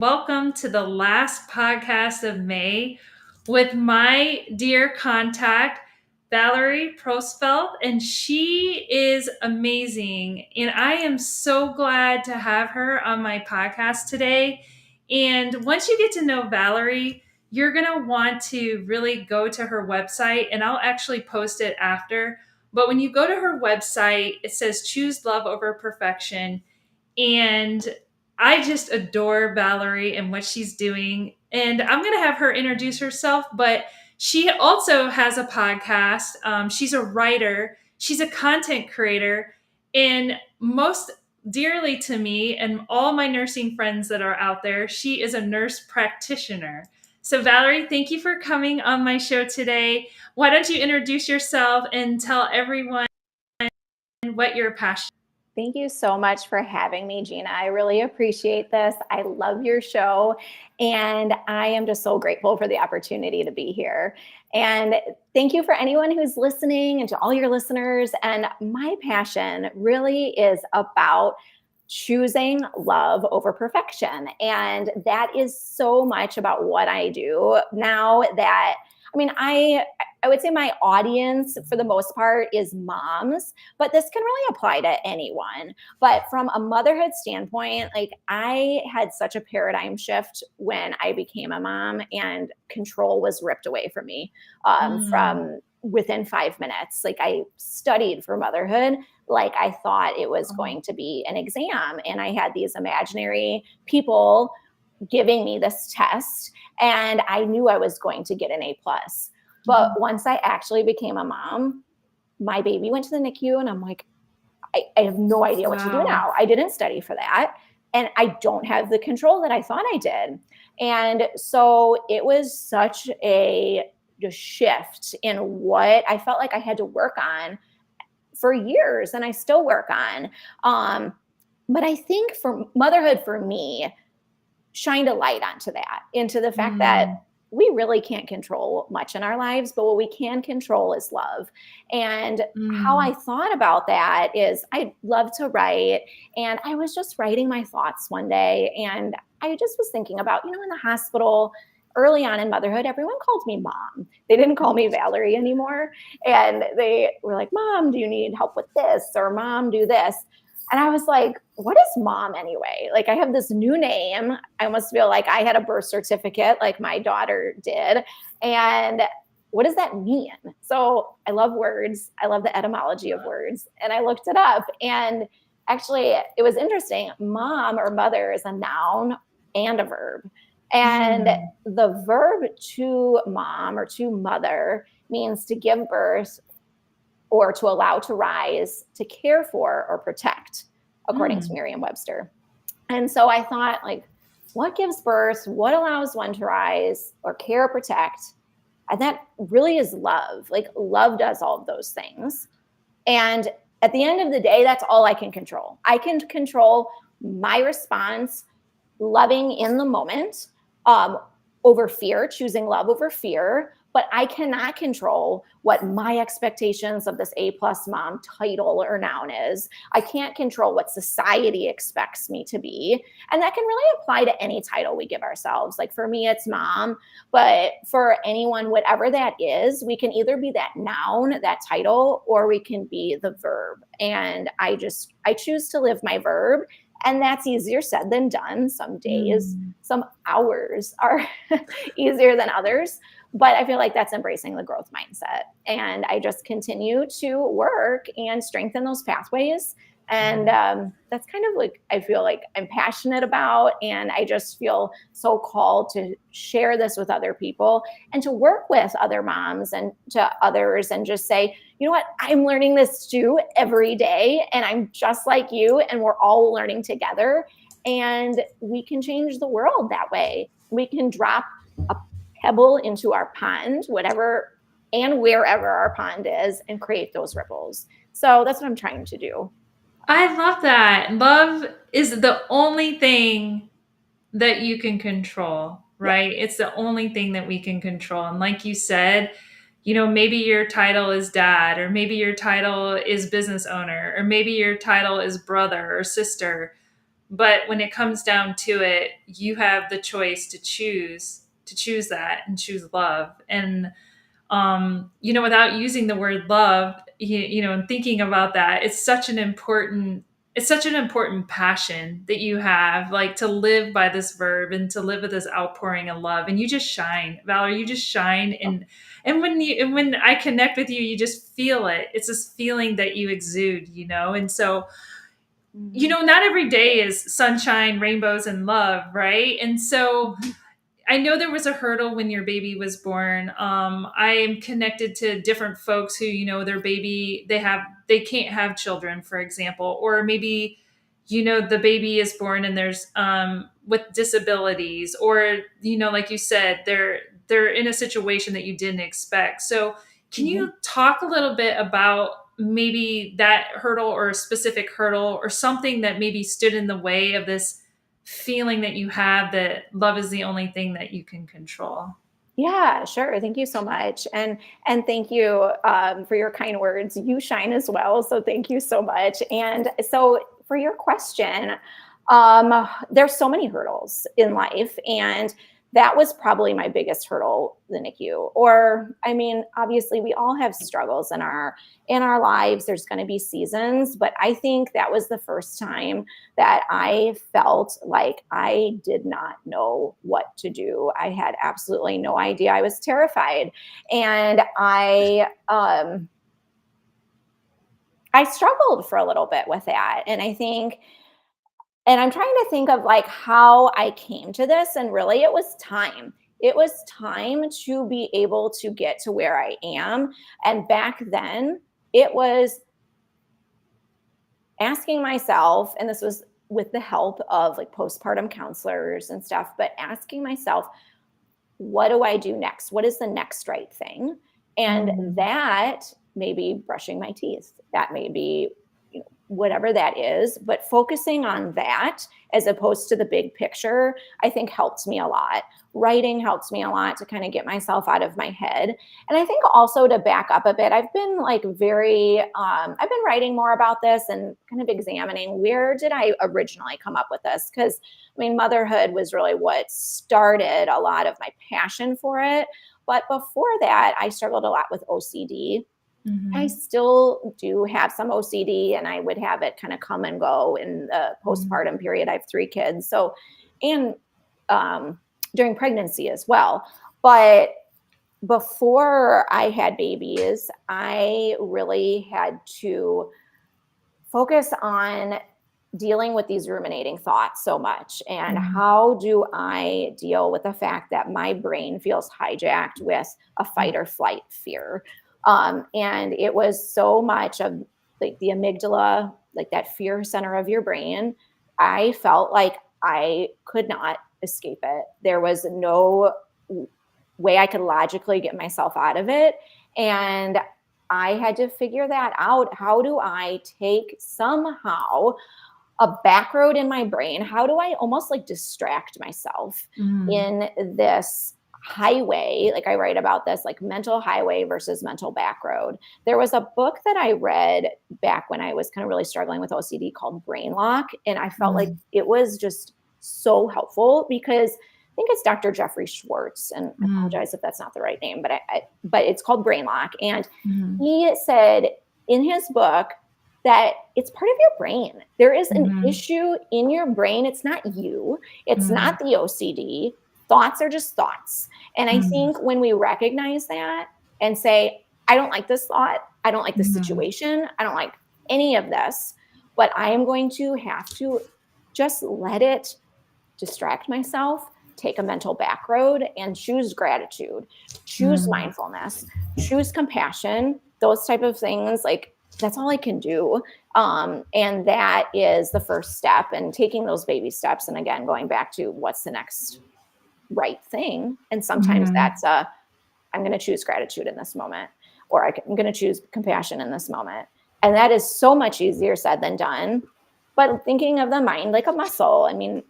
Welcome to the last podcast of May with my dear contact, Valerie Probstfeld, and she is amazing. And I am so glad to have her on my podcast today. And once you get to know Valerie, you're going to want to really go to her website, and I'll actually post it after. But when you go to her website, it says Choose Love Over Perfection. And I just adore Valerie and what she's doing. And I'm going to have her introduce herself, but she also has a podcast. She's a writer, she's a content creator, and most dearly to me and all my nursing friends that are out there, she is a nurse practitioner. So, Valerie, thank you for coming on my show today. Why don't you introduce yourself and tell everyone what your passion? Thank you so much for having me, Gina. I really appreciate this. I love your show, and I am just so grateful for the opportunity to be here. And thank you for anyone who's listening and to all your listeners. And my passion really is about choosing love over perfection. And that is so much about what I do now that I would say my audience for the most part is moms, but this can really apply to anyone. But from a motherhood standpoint, like I had such a paradigm shift when I became a mom and control was ripped away from me from within 5 minutes. Like I studied for motherhood like I thought it was going to be an exam. And I had these imaginary people giving me this test, and I knew I was going to get an A plus. But once I actually became a mom, my baby went to the NICU, and I'm like, I have no idea what to do now. I didn't study for that, and I don't have the control that I thought I did. And so it was such a shift in what I felt like I had to work on for years, and I still work on. But I think for motherhood, for me, shined a light onto that, into the fact that we really can't control much in our lives, but what we can control is love. And how I thought about that is I love to write, and I was just writing my thoughts one day, and I just was thinking about, in the hospital early on in motherhood, everyone called me mom. They didn't call me Valerie anymore. And they were like, Mom, do you need help with this? Or Mom, do this. And I was like, what is mom anyway? Like I have this new name. I almost feel like I had a birth certificate like my daughter did. And what does that mean? So I love words. I love the etymology of words. And I looked it up, and actually it was interesting. Mom or mother is a noun and a verb. And the verb to mom or to mother means to give birth or to allow to rise, to care for or protect, according to Merriam-Webster. And so I thought, like, what gives birth? What allows one to rise or care or protect? And that really is love. Like love does all of those things. And at the end of the day, that's all I can control. I can control my response, loving in the moment, over fear, choosing love over fear. But I cannot control what my expectations of this A plus mom title or noun is. I can't control what society expects me to be. And that can really apply to any title we give ourselves. Like for me, it's mom, but for anyone, whatever that is, we can either be that noun, that title, or we can be the verb. And I choose to live my verb. And that's easier said than done. Some days, some hours are easier than others. But I feel like that's embracing the growth mindset. And I just continue to work and strengthen those pathways. And that's kind of like, I feel like I'm passionate about, and I just feel so called to share this with other people and to work with other moms and to others and just say, you know what, I'm learning this too every day, and I'm just like you, and we're all learning together, and we can change the world that way. We can drop a pebble into our pond, whatever and wherever our pond is, and create those ripples. So that's what I'm trying to do. I love that. Love is the only thing that you can control, right? Yeah. It's the only thing that we can control. And like you said, maybe your title is dad, or maybe your title is business owner, or maybe your title is brother or sister. But when it comes down to it, you have the choice to choose that and choose love. And without using the word love, and thinking about that, it's such an important passion that you have, like, to live by this verb and to live with this outpouring of love. And you just shine, Valerie. You just shine, and when I connect with you, you just feel it. It's this feeling that you exude, and so not every day is sunshine, rainbows, and love, right? And so I know there was a hurdle when your baby was born. I am connected to different folks who, their baby, they can't have children, for example, or maybe, the baby is born and there's with disabilities, or, like you said, they're in a situation that you didn't expect. So can you talk a little bit about maybe that hurdle, or a specific hurdle, or something that maybe stood in the way of this feeling that you have that love is the only thing that you can control? Yeah, sure. Thank you so much. And thank you for your kind words. You shine as well. So thank you so much. And so for your question, there's so many hurdles in life. And that was probably my biggest hurdle, the NICU. Or, I mean, obviously we all have struggles in our lives. There's going to be seasons, but I think that was the first time that I felt like I did not know what to do. I had absolutely no idea. I was terrified. And I struggled for a little bit with that. And I'm trying to think of like how I came to this. And really, it was time. It was time to be able to get to where I am. And back then, it was asking myself, and this was with the help of like postpartum counselors and stuff, but asking myself, what do I do next? What is the next right thing? And that may be brushing my teeth. That may be, whatever that is, but focusing on that as opposed to the big picture, I think helped me a lot. Writing helps me a lot to kind of get myself out of my head. And I think also, to back up a bit, I've been like I've been writing more about this and kind of examining, where did I originally come up with this? Because I mean, motherhood was really what started a lot of my passion for it. But before that, I struggled a lot with OCD. I still do have some OCD, and I would have it kind of come and go in the postpartum period. I have 3 kids. So, and during pregnancy as well. But before I had babies, I really had to focus on dealing with these ruminating thoughts so much. And how do I deal with the fact that my brain feels hijacked with a fight or flight fear? And it was so much of like the amygdala, like that fear center of your brain. I felt like I could not escape it. There was no way I could logically get myself out of it. And I had to figure that out. How do I take somehow a back road in my brain? How do I almost like distract myself in this highway? Like I write about this, like mental highway versus mental back road. There was a book that I read back when I was kind of really struggling with OCD called Brain Lock. And I felt like it was just so helpful, because I think it's Dr. Jeffrey Schwartz, and I apologize if that's not the right name, but it's called Brain Lock. And he said in his book that it's part of your brain. There is an issue in your brain. It's not you. It's not the OCD. Thoughts are just thoughts. And I think when we recognize that and say, I don't like this thought, I don't like this situation, I don't like any of this, but I am going to have to just let it distract myself, take a mental back road, and choose gratitude, choose mindfulness, choose compassion, those type of things. Like that's all I can do. And that is the first step, and taking those baby steps. And again, going back to what's the next right thing. And sometimes that's I'm going to choose gratitude in this moment, or I'm going to choose compassion in this moment. And that is so much easier said than done. But thinking of the mind like a muscle, I mean,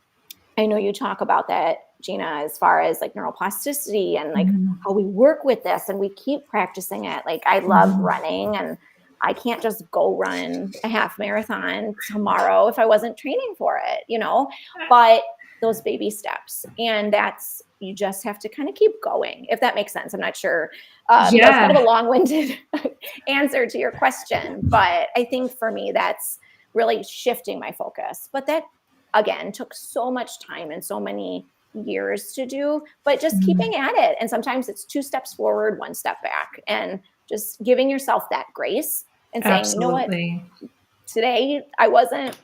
I know you talk about that, Gina, as far as like neuroplasticity and like how we work with this and we keep practicing it. Like I love running, and I can't just go run a half marathon tomorrow if I wasn't training for it, you know, but those baby steps. And that's, you just have to kind of keep going, if that makes sense. I'm not sure. That was kind Yeah. of a long-winded answer to your question, but I think for me, that's really shifting my focus. But that, again, took so much time and so many years to do, but just Mhm. keeping at it. And sometimes it's 2 steps forward, 1 step back, and just giving yourself that grace and saying, you know what, Absolutely. today I wasn't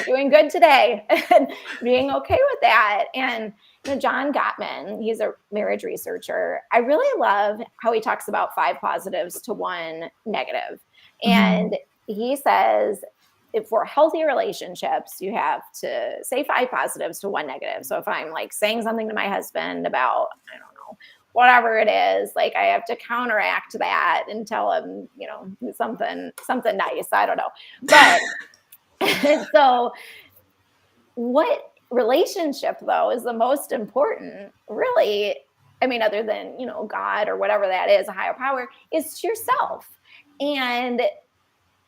doing good today, and being okay with that. And you know, John Gottman, he's a marriage researcher. I really love how he talks about 5 positives to 1 negative. Mhm. And he says, if for healthy relationships, you have to say 5 positives to 1 negative. So if I'm like saying something to my husband about, I don't know, whatever it is, like I have to counteract that and tell him, you know, something nice. I don't know. But so what relationship though is the most important, really? I mean, other than, you know, God or whatever that is, a higher power, is to yourself. And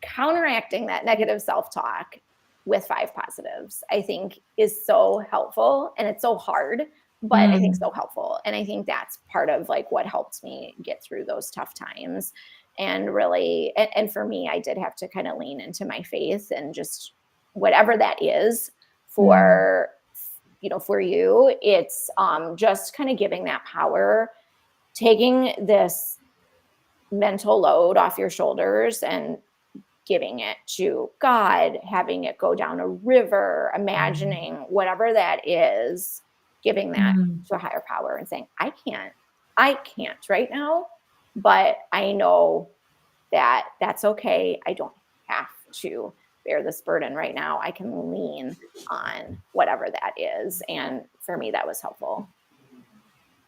counteracting that negative self-talk with 5 positives, I think, is so helpful. And it's so hard, but I think Mm. so helpful. And I think that's part of like what helped me get through those tough times. And really, and for me, I did have to kind of lean into my faith, and just whatever that is Mm. for, you know, for you, it's just kind of giving that power, taking this mental load off your shoulders and giving it to God, having it go down a river, imagining whatever that is, giving that Mm. to a higher power and saying, I can't right now, but I know that that's okay. I don't have to bear this burden right now. I can lean on whatever that is. And for me, that was helpful.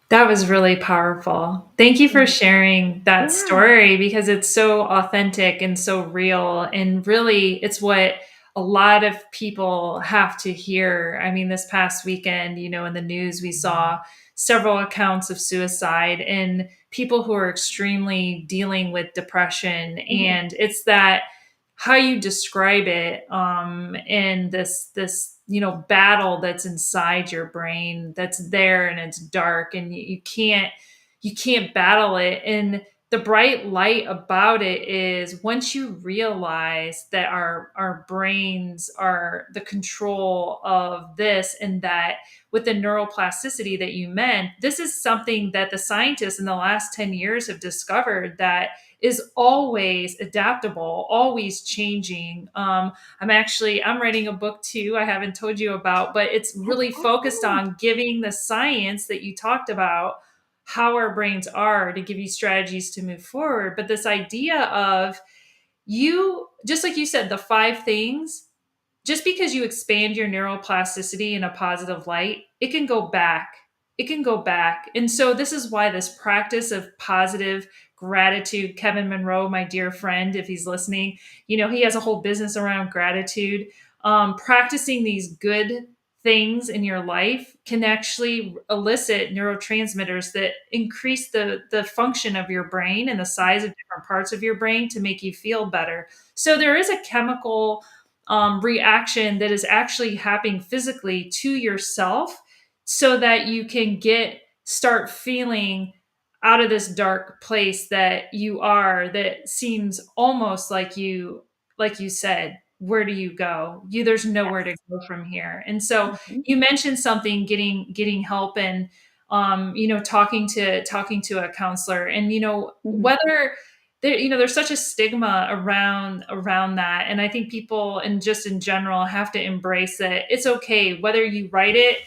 That was really powerful. Thank you for Mhm. sharing that Yeah. story because it's so authentic and so real. And really, it's what a lot of people have to hear. I mean, this past weekend, you know, in the news, we saw several accounts of suicide and people who are extremely dealing with depression. Mhm. And it's that how you describe it and this you know battle that's inside your brain that's there and it's dark and you can't battle it. And the bright light about it is once you realize that our brains are the control of this, and that with the neuroplasticity that you meant, this is something that the scientists in the last 10 years have discovered that is always adaptable, always changing. I'm writing a book too. I haven't told you about, but it's That's really focused awesome. on giving the science that you talked about, how our brains are, to give you strategies to move forward. But this idea of you, just like you said, the 5 things, just because you expand your neuroplasticity in a positive light, it can go back. It can go back. And so, this is why this practice of positive gratitude, Kevin Monroe, my dear friend, if he's listening, you know, he has a whole business around gratitude. Practicing these good things in your life can actually elicit neurotransmitters that increase the function of your brain and the size of different parts of your brain to make you feel better. So, there is a chemical reaction that is actually happening physically to yourself so that you can start feeling out of this dark place that you are, that seems almost like you said, where do you go? There's nowhere to Yes. go from here. And so Mhm. you mentioned something, getting help, and you know, talking to a counselor. And you know, Mhm. whether there, you know, there's such a stigma around that. And I think people, and just in general, have to embrace that it's okay whether you write it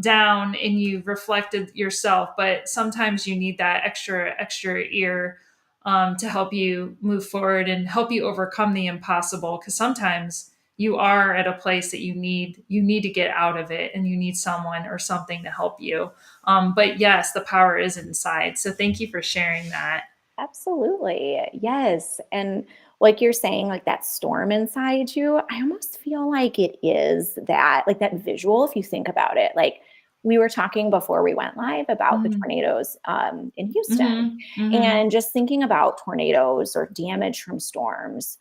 down and you reflect it yourself, but sometimes you need that extra ear to help you move forward and help you overcome the impossible, because sometimes you are at a place that you need to get out of it, and you need someone or something to help you. But yes, the power is inside. So thank you for sharing that. Absolutely. Yes. And like you're saying, like that storm inside you, I almost feel like it is that, like that visual, if you think about it, like we were talking before we went live about the Mm. tornadoes in Houston, Mhm. Mhm. and just thinking about tornadoes or damage from storms.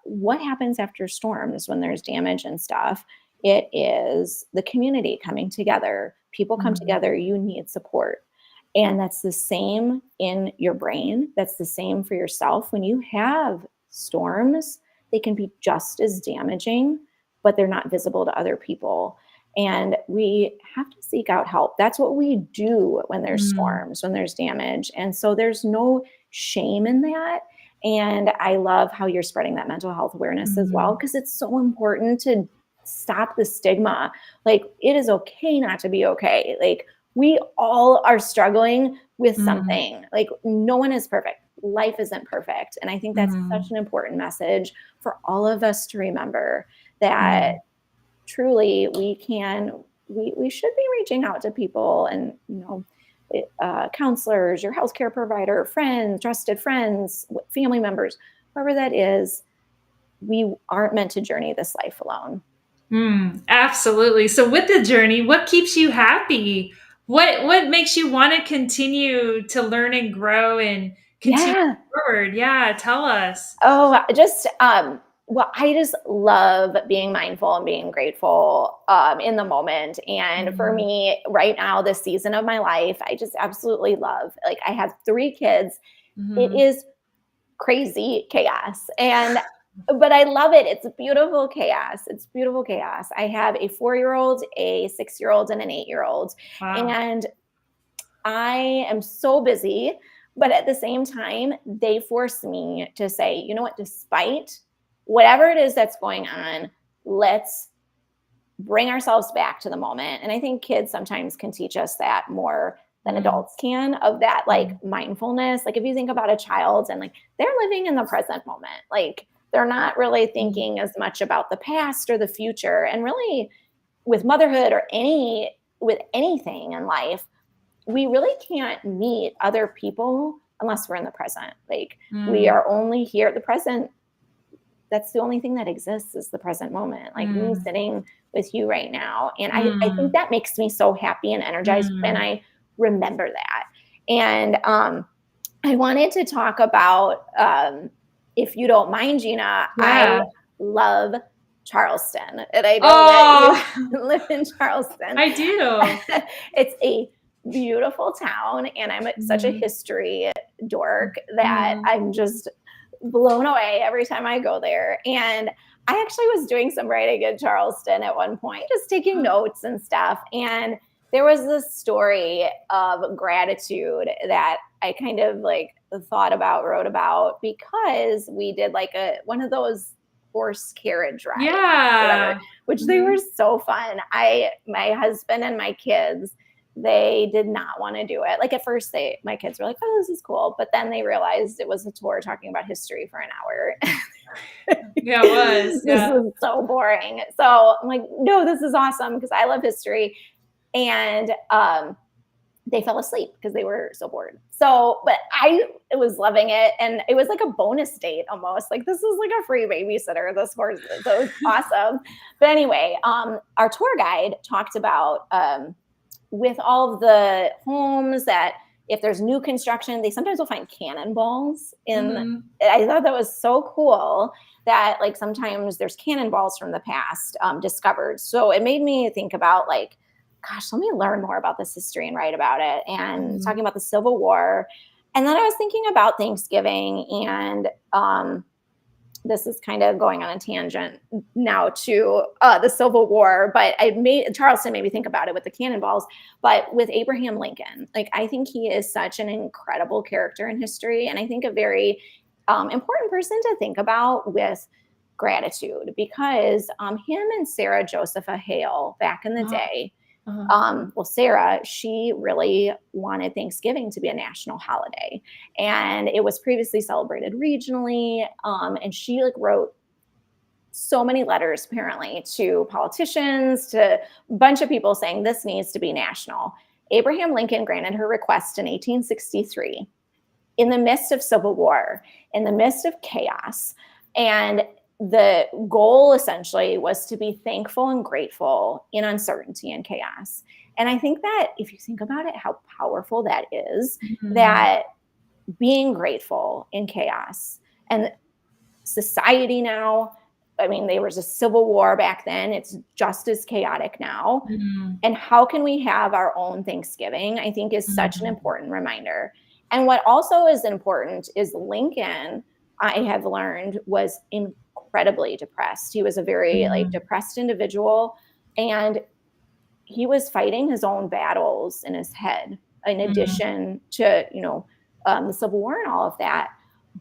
What happens after storms when there's damage and stuff? It is the community coming together. People come Mhm. together. You need support. And that's the same in your brain. That's the same for yourself. When you have storms, they can be just as damaging, but they're not visible to other people. And we have to seek out help. That's what we do when there's Mm. storms, when there's damage. And so there's no shame in that. And I love how you're spreading that mental health awareness as well, Mhm. because it's so important to stop the stigma. Like, it is okay not to be okay. Like, we all are struggling with Mm. something. Like, no one is perfect. Life isn't perfect. And I think that's such Mm. an important message for all of us to remember, that Mm. truly we should be reaching out to people, and counselors, your healthcare provider, friends, trusted friends, family members, whoever that is. We aren't meant to journey this life alone. Absolutely. So with the journey, what keeps you happy? What makes you want to continue to learn and grow and continue Yeah. forward? Yeah, tell us. Oh, well, I just love being mindful and being grateful in the moment. And for Mm. me, right now, this season of my life, I just absolutely love. Like, I have 3 kids. It Mhm. is crazy chaos, but I love it. It's beautiful chaos. It's beautiful chaos. I have a 4-year old, a 6-year old, and an 8-year old, Wow. and I am so busy, but at the same time, they force me to say, you know what, despite whatever it is that's going on, let's bring ourselves back to the moment. And I think kids sometimes can teach us that more than Mm. adults can, of that Mm. like mindfulness. Like, if you think about a child, and like they're living in the present moment, like they're not really Mm. thinking as much about the past or the future. And really, with motherhood or with anything in life, we really can't meet other people unless we're in the present. Like, we Mm. are only here at the present. That's the only thing that exists, is the present moment. Like me Mm. sitting with you right now. And I think Mm. that makes me so happy and energized when Mm. I remember that. And I wanted to talk about, if you don't mind, Gina, I Yeah. love Charleston. And I know that you Oh, live in Charleston. I do. It's a beautiful town, and I'm such a Mhm. history dork that Mhm. I'm just blown away every time I go there. And I actually was doing some writing in Charleston at one point, just taking notes and stuff. And there was this story of gratitude that I kind of like thought about, wrote about, because we did like one of those horse carriage rides, whatever, Yeah. which they were Mhm. so fun. My husband and my kids, they did not want to do it. Like, at first, my kids were like, "Oh, this is cool," but then they realized it was a tour talking about history for an hour. Yeah, it was. This Yeah. is so boring. So I'm like, "No, this is awesome," because I love history. And they fell asleep because they were so bored. So, but I was loving it, and it was like a bonus date almost. Like, this is like a free babysitter. This horse, so it was awesome. But anyway, our tour guide talked about, with all of the homes, that if there's new construction, they sometimes will find cannonballs in. Mhm. I thought that was so cool, that like sometimes there's cannonballs from the past discovered. So it made me think about, like, gosh, let me learn more about this history and write about it. And Mhm. talking about the Civil War. And then I was thinking about Thanksgiving, and this is kind of going on a tangent now to the Civil War, but Charleston made me think about it with the cannonballs. But with Abraham Lincoln, like, I think he is such an incredible character in history, and I think a very important person to think about with gratitude, because him and Sarah Josepha Hale, back in the Uh-huh. day, Uh-huh. well, Sarah, she really wanted Thanksgiving to be a national holiday, and it was previously celebrated regionally. And she like wrote so many letters, apparently, to politicians, to a bunch of people, saying this needs to be national. Abraham Lincoln granted her request in 1863, in the midst of civil war, in the midst of chaos. And the goal essentially was to be thankful and grateful in uncertainty and chaos. And I think that if you think about it, how powerful that is, Mhm. that being grateful in chaos. And society now, I mean, there was a civil war back then, it's just as chaotic now. Mhm. And how can we have our own Thanksgiving, I think is such an Mhm. important reminder. And what also is important is Lincoln, I have learned, was incredibly depressed. He was a very like Mhm. depressed individual, and he was fighting his own battles in his head, in Mhm. addition to, the Civil War and all of that.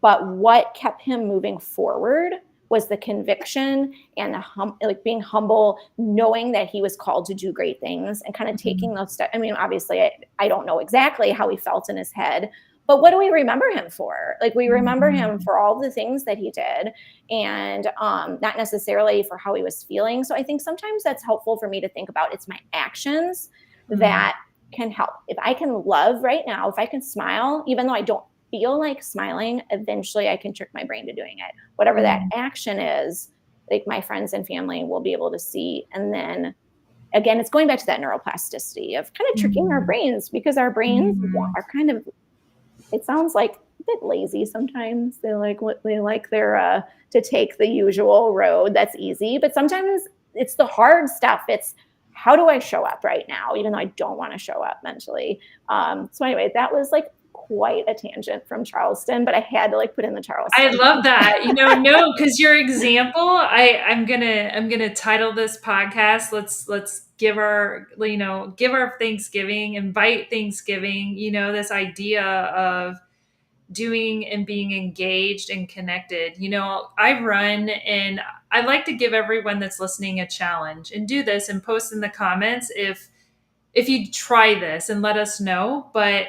But what kept him moving forward was the conviction and like being humble, knowing that he was called to do great things and kind of taking Mhm. those steps. I mean, obviously, I don't know exactly how he felt in his head, but what do we remember him for? Like, we remember him Mhm. for all the things that he did, and not necessarily for how he was feeling. So I think sometimes that's helpful for me to think about. It's my actions Mhm. that can help. If I can love right now, if I can smile, even though I don't feel like smiling, eventually I can trick my brain to doing it. Whatever that Mhm. action is, like my friends and family will be able to see. And then again, it's going back to that neuroplasticity of kind of tricking our Mhm. brains, because our brains Mhm. are kind of, it sounds like a bit lazy sometimes. They like their to take the usual road that's easy, but sometimes it's the hard stuff. It's how do I show up right now, even though I don't want to show up mentally. So anyway, that was like quite a tangent from Charleston, but I had to like put in the I Charleston. love that. No, because your example, I'm gonna title this podcast. Let's give our Thanksgiving, invite Thanksgiving. This idea of doing and being engaged and connected. I run, and I like to give everyone that's listening a challenge, and do this and post in the comments if you try this and let us know. But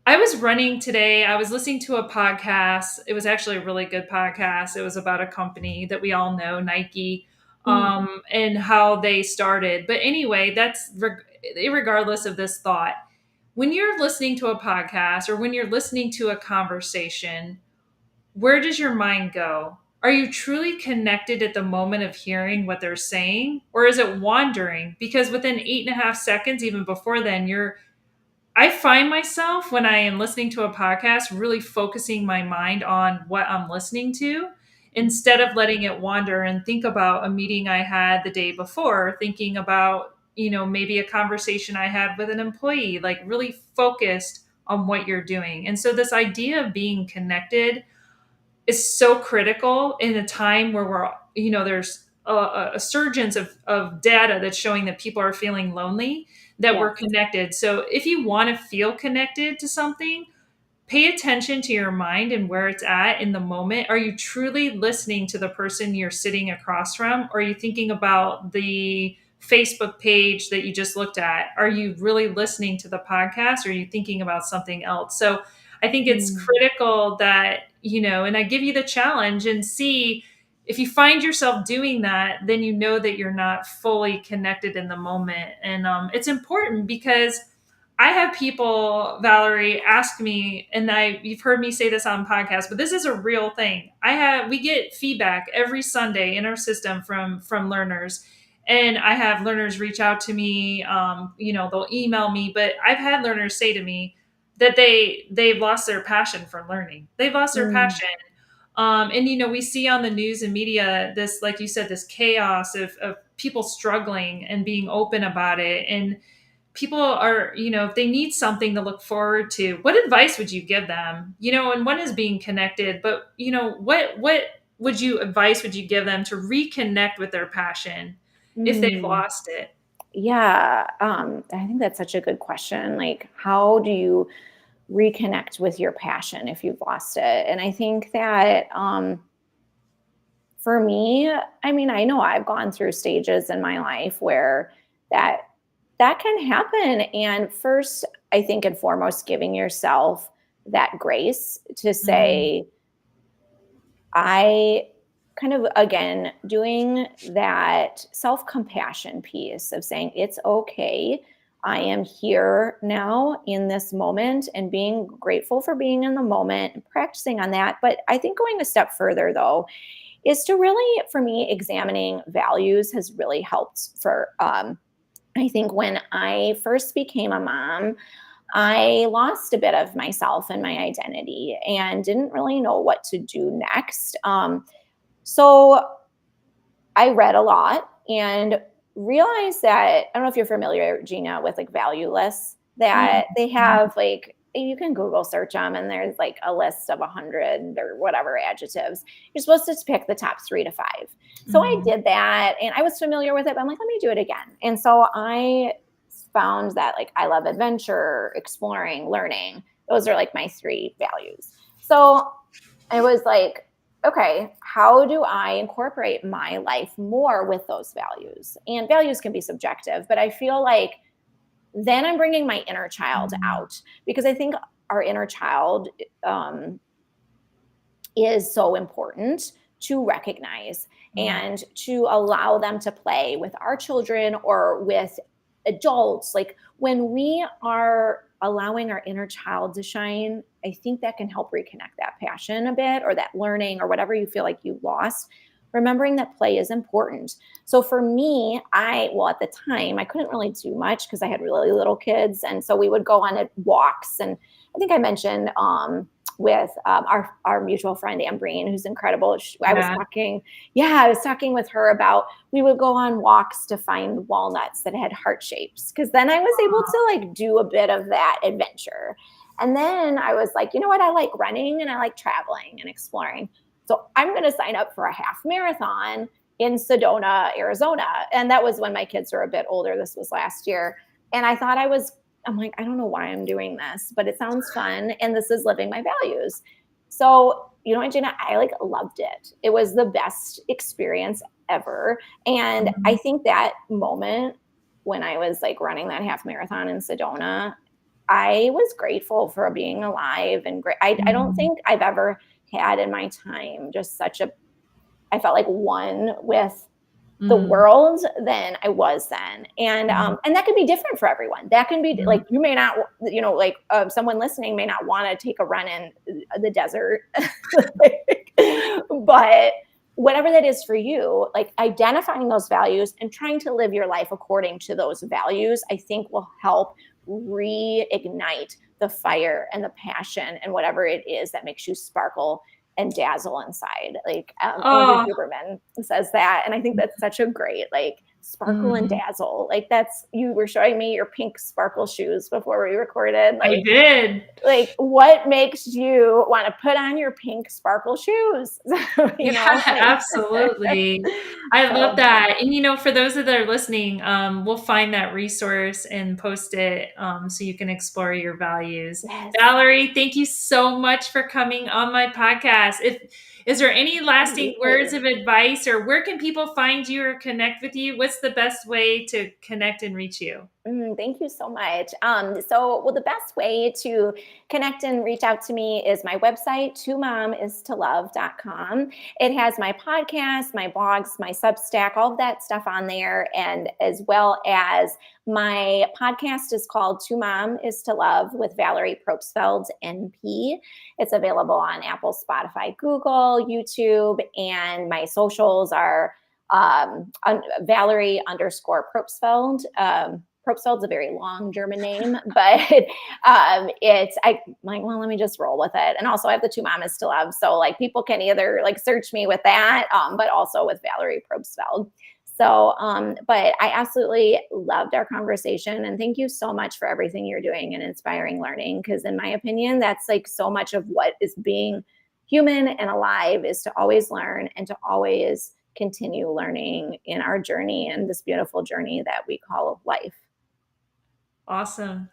I was running today. I was listening to a podcast. It was actually a really good podcast. It was about a company that we all know, Nike, Mm, and how they started. But anyway, that's regardless of this thought. When you're listening to a podcast or when you're listening to a conversation, where does your mind go? Are you truly connected at the moment of hearing what they're saying? Or is it wandering? Because within 8.5 seconds, even before then, I find myself when I am listening to a podcast really focusing my mind on what I'm listening to instead of letting it wander and think about a meeting I had the day before, thinking about, maybe a conversation I had with an employee, like really focused on what you're doing. And so, this idea of being connected is so critical in a time where there's a surgence of data that's showing that people are feeling lonely, that we're yes. connected. So if you want to feel connected to something, pay attention to your mind and where it's at in the moment. Are you truly listening to the person you're sitting across from? Or are you thinking about the Facebook page that you just looked at? Are you really listening to the podcast? Or are you thinking about something else? So I think it's Mm, critical that, and I give you the challenge and see if you find yourself doing that, then you know that you're not fully connected in the moment. And it's important because I have people, Valerie, ask me, and you've heard me say this on podcasts, but this is a real thing. We get feedback every Sunday in our system from learners, and I have learners reach out to me. They'll email me, but I've had learners say to me that they've lost their passion for learning. They've lost their mm, passion. And we see on the news and media this, like you said, this chaos of people struggling and being open about it. And people are, if they need something to look forward to, what advice would you give them? And one is being connected, but what advice would you give them to reconnect with their passion if they've mm. lost it? Yeah, I think that's such a good question. Like, how do you reconnect with your passion if you've lost it? And I think that for me, I mean, I know I've gone through stages in my life where that that can happen. And first, I think and foremost, giving yourself that grace to Mm, say, I kind of again doing that self compassion piece of saying, it's okay. I am here now in this moment, and being grateful for being in the moment and practicing on that. But I think going a step further, though, is to really, for me, examining values has really helped for, I think when I first became a mom, I lost a bit of myself and my identity and didn't really know what to do next. So I read a lot and realized that I don't know if you're familiar, Gina, with like value lists that they Mhm. have like you can Google search them and there's like a list of 100 or whatever adjectives. You're supposed to pick the top 3 to 5. So I Mhm. did that and I was familiar with it, but I'm like, let me do it again. And so I found that like I love adventure, exploring, learning. Those are like my 3 values. So I was like, okay, how do I incorporate my life more with those values? And values can be subjective, but I feel like then I'm bringing my inner child Mhm. out because I think our inner child um, is so important to recognize Mhm. and to allow them to play with our children or with adults. Like when we are allowing our inner child to shine, I think that can help reconnect that passion a bit or that learning or whatever you feel like you lost. Remembering that play is important. So for me, well, at the time, I couldn't really do much because I had really little kids. And so we would go on walks. And I think I mentioned, with our mutual friend Ambreen, who's incredible. Yeah. I was talking with her about we would go on walks to find walnuts that had heart shapes because then I was able to like do a bit of that adventure. And then I was like, you know what? I like running and I like traveling and exploring. So I'm going to sign up for a half marathon in Sedona, Arizona. And that was when my kids were a bit older. This was last year. And I'm like, I don't know why I'm doing this, but it sounds fun. And this is living my values. So, you know what, Gina, I like loved it. It was the best experience ever. And I Mhm. think that moment when I was like running that half marathon in Sedona, I was grateful for being alive and great. I don't Mhm. think I've ever had in my time just I felt like one with the Mhm. world than I was then. Mhm. And that can be different for everyone. That can be Mhm. like, you may not, like someone listening may not want to take a run in the desert, but whatever that is for you, like identifying those values and trying to live your life according to those values, I think will help reignite the fire and the passion and whatever it is that makes you sparkle and dazzle inside. Like Andrew Oh. Huberman says that, and I think that's such a great like sparkle and Mhm. dazzle. Like that's you were showing me your pink sparkle shoes before we recorded. I did. Like what makes you want to put on your pink sparkle shoes? you Yeah, know, like absolutely. I love so that. And for those that are listening, we'll find that resource and post it so you can explore your values. yes, Valerie, thank you so much for coming on my podcast. If is there any lasting words absolutely. of advice or where can people find you or connect with you? What's the best way to connect and reach you? Thank you so much. Well, the best way to connect and reach out to me is my website, twomomistolove.com. It has my podcast, my blogs, my Substack, all of that stuff on there. And as well as my podcast is called Two Mom is to Love with Valerie Probstfeld, NP. It's available on Apple, Spotify, Google, YouTube, and my socials are Valerie underscore Probstfeld. Probstfeld's a very long German name, but I'm like, well, let me just roll with it. And also I have the Two Mamas to Love. So like people can either like search me with that, but also with Valerie Probstfeld. So, but I absolutely loved our conversation and thank you so much for everything you're doing and inspiring learning. Cause in my opinion, that's like so much of what is being human and alive is to always learn and to always continue learning in our journey and this beautiful journey that we call life. Awesome.